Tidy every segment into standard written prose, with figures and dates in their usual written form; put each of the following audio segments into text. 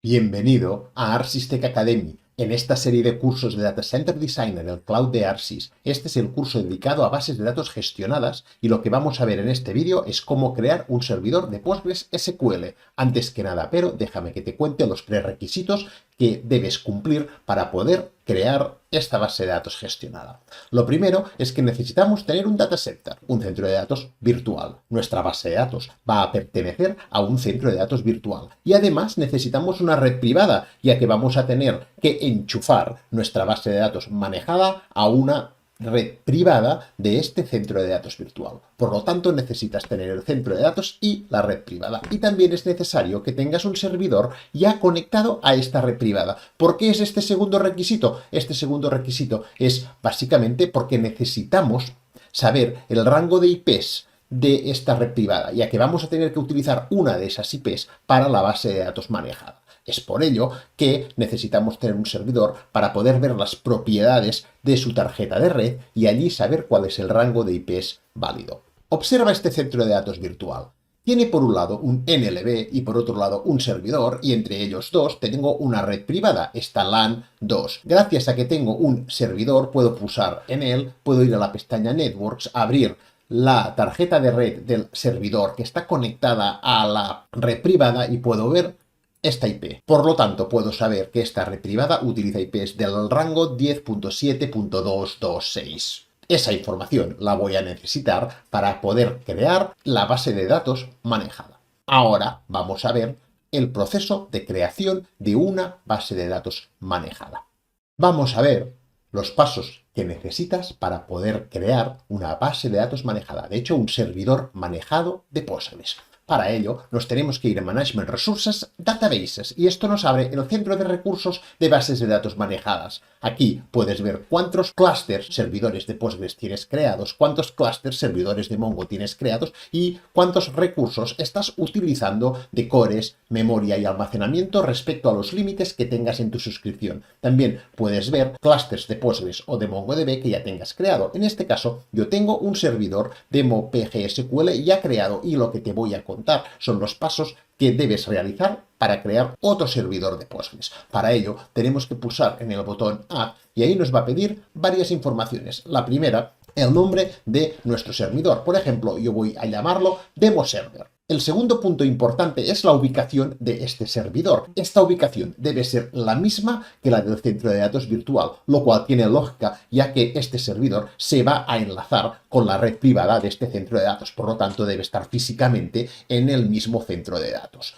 Bienvenido a Arsis Tech Academy. En esta serie de cursos de Data Center Design en el Cloud de Arsis, este es el curso dedicado a bases de datos gestionadas y lo que vamos a ver en este vídeo es cómo crear un servidor de PostgreSQL. Antes que nada, pero déjame que te cuente los prerequisitos que debes cumplir para poder crear esta base de datos gestionada. Lo primero es que necesitamos tener un data center, un centro de datos virtual. Nuestra base de datos va a pertenecer a un centro de datos virtual. Y además necesitamos una red privada, ya que vamos a tener que enchufar nuestra base de datos manejada a una red privada de este centro de datos virtual. Por lo tanto, necesitas tener el centro de datos y la red privada. Y también es necesario que tengas un servidor ya conectado a esta red privada. ¿Por qué es este segundo requisito? Este segundo requisito es básicamente porque necesitamos saber el rango de IPs de esta red privada, ya que vamos a tener que utilizar una de esas IPs para la base de datos manejada. Es por ello que necesitamos tener un servidor para poder ver las propiedades de su tarjeta de red y allí saber cuál es el rango de IPs válido. Observa este centro de datos virtual. Tiene por un lado un NLB y por otro lado un servidor, y entre ellos dos tengo una red privada, esta LAN 2. Gracias a que tengo un servidor puedo pulsar en él, puedo ir a la pestaña Networks, abrir la tarjeta de red del servidor que está conectada a la red privada y puedo ver esta IP. Por lo tanto, puedo saber que esta red privada utiliza IPs del rango 10.7.226. Esa información la voy a necesitar para poder crear la base de datos manejada. Ahora vamos a ver el proceso de creación de una base de datos manejada. Vamos a ver los pasos que necesitas para poder crear una base de datos manejada, de hecho un servidor manejado de Postgres. Para ello, nos tenemos que ir a Management Resources Databases y esto nos abre el centro de recursos de bases de datos manejadas. Aquí puedes ver cuántos clústeres servidores de Postgres tienes creados, cuántos clústeres servidores de Mongo tienes creados y cuántos recursos estás utilizando de cores, memoria y almacenamiento respecto a los límites que tengas en tu suscripción. También puedes ver clústeres de Postgres o de MongoDB que ya tengas creado. En este caso, yo tengo un servidor de PGSQL ya creado y lo que te voy a contar son los pasos que debes realizar para crear otro servidor de Postgres. Para ello, tenemos que pulsar en el botón Add y ahí nos va a pedir varias informaciones. La primera, el nombre de nuestro servidor. Por ejemplo, yo voy a llamarlo Demo Server. El segundo punto importante es la ubicación de este servidor. Esta ubicación debe ser la misma que la del centro de datos virtual, lo cual tiene lógica, ya que este servidor se va a enlazar con la red privada de este centro de datos. Por lo tanto, debe estar físicamente en el mismo centro de datos.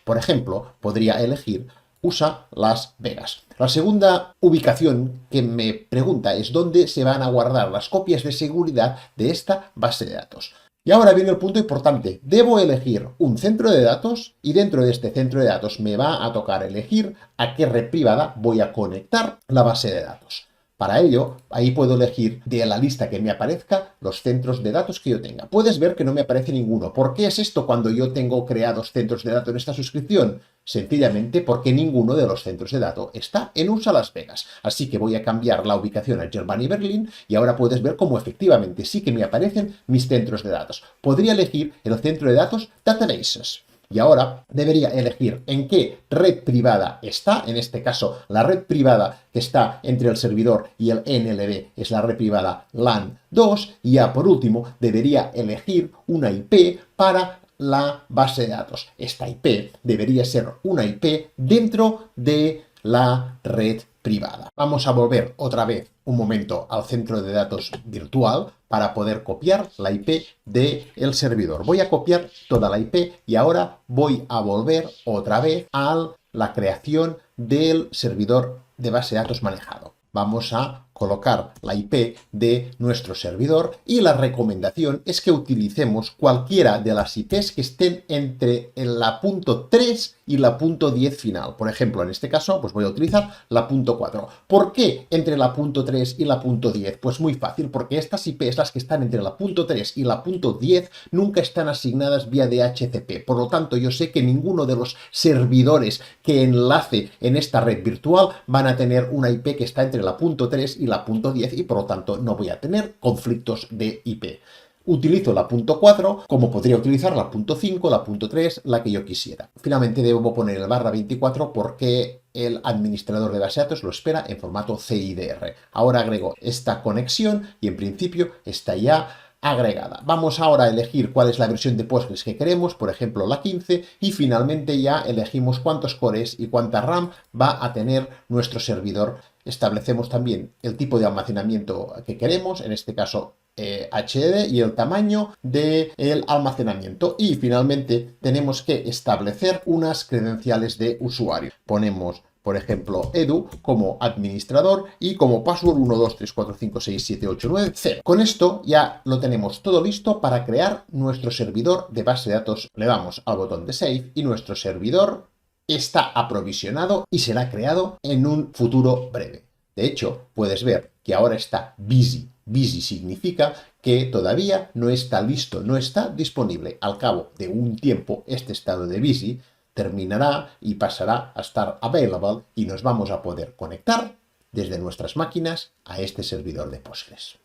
Por ejemplo, podría elegir USA Las Vegas. La segunda ubicación que me pregunta es dónde se van a guardar las copias de seguridad de esta base de datos. Y ahora viene el punto importante. Debo elegir un centro de datos y dentro de este centro de datos me va a tocar elegir a qué red privada voy a conectar la base de datos. Para ello, ahí puedo elegir de la lista que me aparezca los centros de datos que yo tenga. Puedes ver que no me aparece ninguno. ¿Por qué es esto cuando yo tengo creados centros de datos en esta suscripción? Sencillamente porque ninguno de los centros de datos está en USA Las Vegas. Así que voy a cambiar la ubicación a Germany Berlin y ahora puedes ver cómo efectivamente sí que me aparecen mis centros de datos. Podría elegir el centro de datos Databases. Y ahora debería elegir en qué red privada está, en este caso la red privada que está entre el servidor y el NLB es la red privada LAN 2 y ya por último debería elegir una IP para la base de datos. Esta IP debería ser una IP dentro de la red privada. Vamos a volver otra vez un momento al centro de datos virtual para poder copiar la IP del servidor. Voy a copiar toda la IP y ahora voy a volver otra vez a la creación del servidor de base de datos manejado. Vamos a colocar la IP de nuestro servidor y la recomendación es que utilicemos cualquiera de las IPs que estén entre la punto 3 y la punto 10 final. Por ejemplo, en este caso, pues voy a utilizar la punto 4. ¿Por qué entre la punto 3 y la punto 10? Pues muy fácil, porque estas IPs, las que están entre la punto 3 y la punto 10, nunca están asignadas vía DHCP. Por lo tanto, yo sé que ninguno de los servidores que enlace en esta red virtual van a tener una IP que está entre la punto 3 y la punto 10 y por lo tanto no voy a tener conflictos de IP. Utilizo la .4, como podría utilizar la .5, la .3, la que yo quisiera. Finalmente debo poner el /24 porque el administrador de base de datos lo espera en formato CIDR. Ahora agrego esta conexión y en principio está ya agregada. Vamos ahora a elegir cuál es la versión de Postgres que queremos, por ejemplo la 15, y finalmente ya elegimos cuántos cores y cuánta RAM va a tener nuestro servidor. Establecemos también el tipo de almacenamiento que queremos, en este caso HDD, y el tamaño del almacenamiento. Y finalmente tenemos que establecer unas credenciales de usuario. Ponemos, por ejemplo, edu como administrador y como password 123456789. Con esto ya lo tenemos todo listo para crear nuestro servidor de base de datos. Le damos al botón de Save y nuestro servidor está aprovisionado y será creado en un futuro breve. De hecho, puedes ver que ahora está busy. Busy significa que todavía no está listo, no está disponible. Al cabo de un tiempo, este estado de busy terminará y pasará a estar available y nos vamos a poder conectar desde nuestras máquinas a este servidor de Postgres.